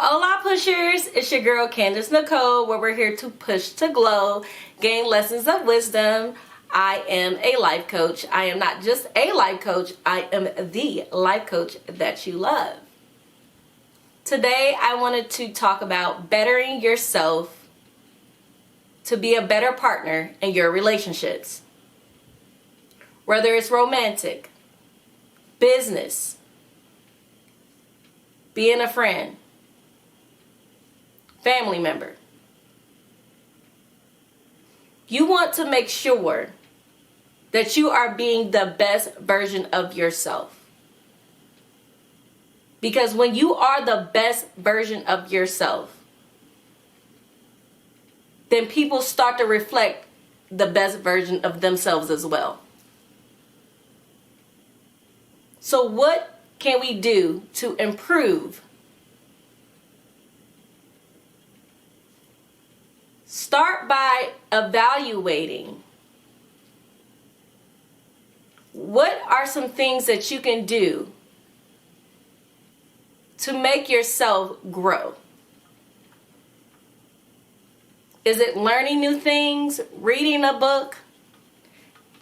Hola Pushers, it's your girl Candace Nicole, where we're here to push to glow, gain lessons of wisdom. I am a life coach. I am not just a life coach, I am the life coach that you love. Today I wanted to talk about bettering yourself to be a better partner in your relationships. Whether it's romantic, business, being a friend, family member. You want to make sure that you are being the best version of yourself. Because when you are the best version of yourself, then people start to reflect the best version of themselves as well. So what can we do to improve? Start by evaluating what are some things that you can do to make yourself grow. Is it learning new things, reading a book,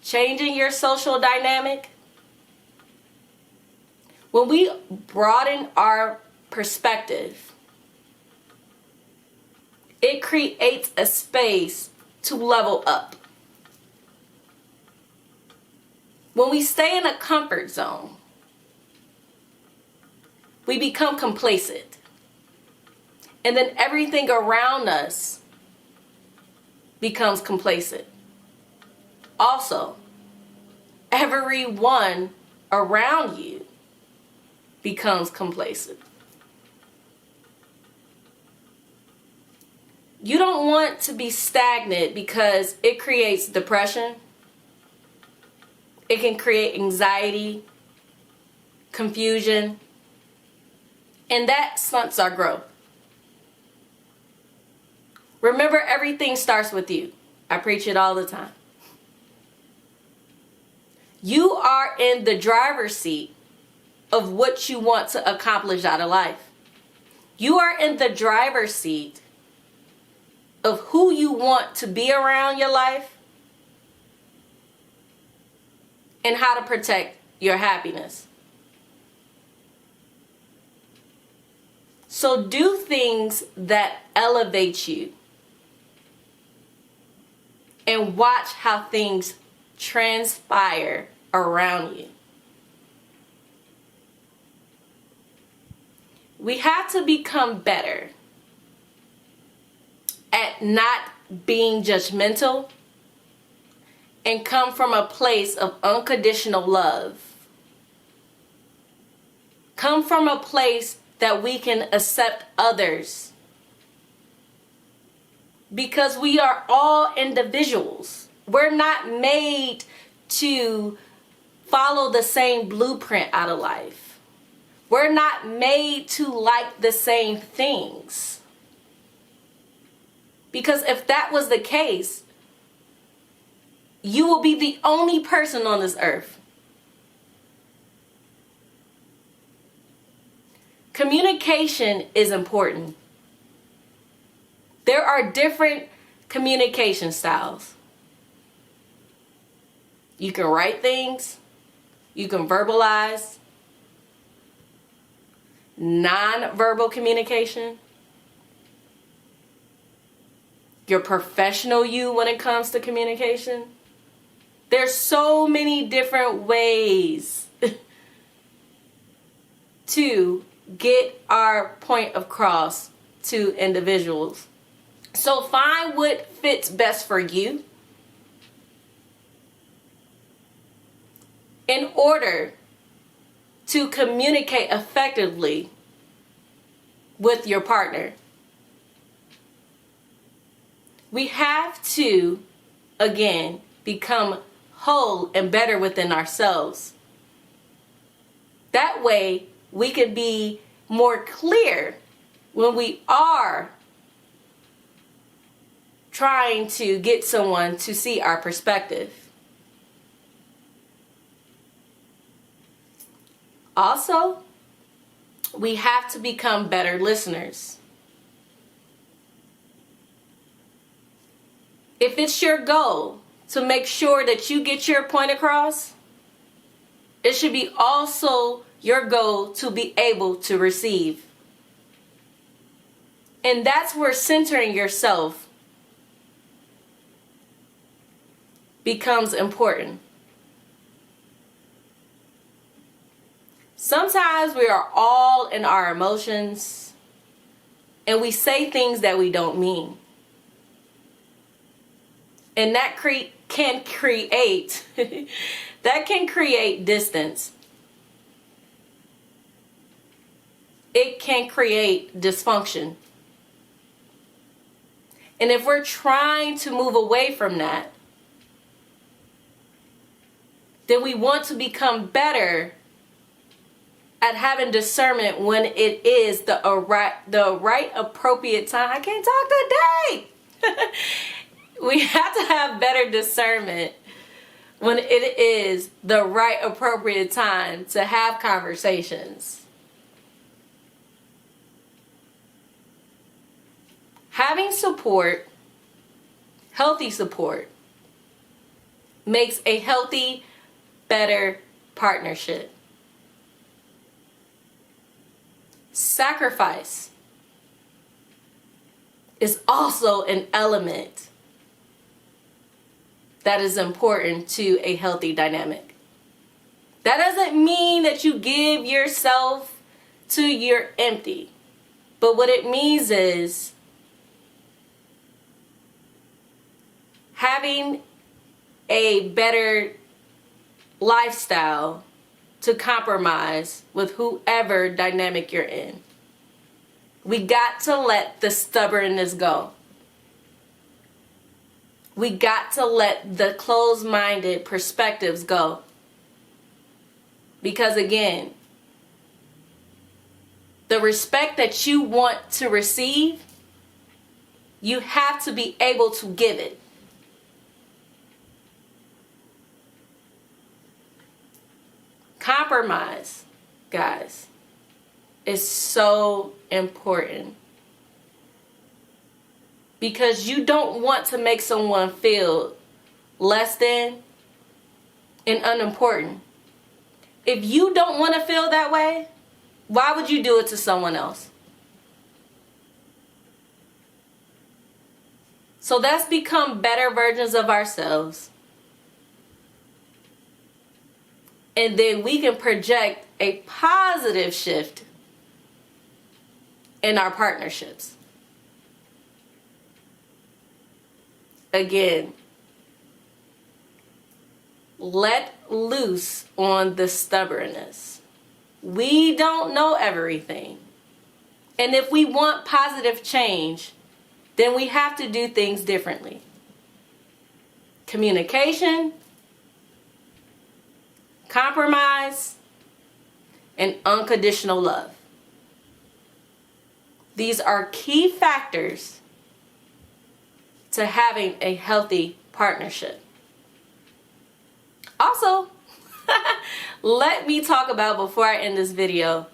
changing your social dynamic? When we broaden our perspective, it creates a space to level up. When we stay in a comfort zone, we become complacent. And then everything around us becomes complacent. Also, everyone around you becomes complacent. You don't want to be stagnant because it creates depression. It can create anxiety, confusion, and that stunts our growth. Remember, everything starts with you. I preach it all the time. You are in the driver's seat of what you want to accomplish out of life. You are in the driver's seat of who you want to be around your life and how to protect your happiness. So do things that elevate you and watch how things transpire around you. We have to become better at not being judgmental and come from a place of unconditional love. Come from a place that we can accept others. Because we are all individuals. We're not made to follow the same blueprint out of life. We're not made to like the same things. Because if that was the case, you will be the only person on this earth. Communication is important. There are different communication styles. You can write things, you can verbalize, non-verbal communication, your professional you when it comes to communication. There's so many different ways to get our point across to individuals. So find what fits best for you in order to communicate effectively with your partner. We have to, again, become whole and better within ourselves. That way, we can be more clear when we are trying to get someone to see our perspective. Also, we have to become better listeners. If it's your goal to make sure that you get your point across, it should be also your goal to be able to receive. And that's where centering yourself becomes important. Sometimes we are all in our emotions and we say things that we don't mean. And that can create distance. It can create dysfunction. And if we're trying to move away from that, then we want to become better at having discernment when it is the right appropriate time. I can't talk today. We have to have better discernment when it is the right appropriate time to have conversations. Having support, healthy support, makes a healthy, better partnership. Sacrifice is also an element that is important to a healthy dynamic. That doesn't mean that you give yourself to you're empty. But what it means is having a better lifestyle to compromise with whoever dynamic you're in. We got to let the stubbornness go. We got to let the closed-minded perspectives go. Because again, the respect that you want to receive, you have to be able to give it. Compromise, guys, is so important. Because you don't want to make someone feel less than and unimportant. If you don't want to feel that way, why would you do it to someone else? So let's become better versions of ourselves. And then we can project a positive shift in our partnerships. Again, let loose on the stubbornness. We don't know everything. And if we want positive change, then we have to do things differently. Communication, compromise, and unconditional love. These are key factors to having a healthy partnership. Also, let me talk about, before I end this video,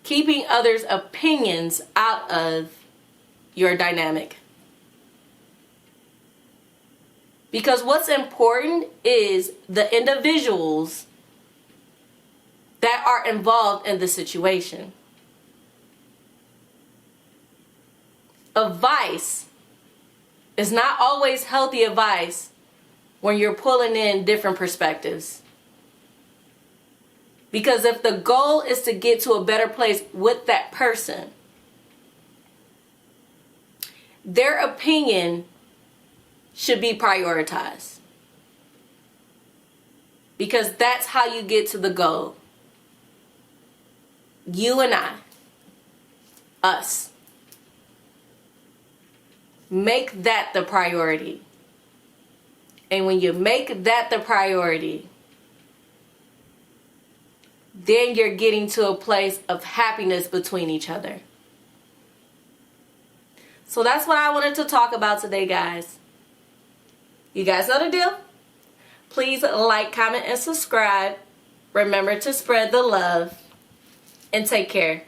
keeping others' opinions out of your dynamic. Because what's important is the individuals that are involved in the situation. Advice is not always healthy advice when you're pulling in different perspectives. Because if the goal is to get to a better place with that person, their opinion should be prioritized. Because that's how you get to the goal. You and I, us. Make that the priority. And when you make that the priority, then you're getting to a place of happiness between each other. So that's what I wanted to talk about today, guys. You guys know the deal? Please like, comment, and subscribe. Remember to spread the love. and take care.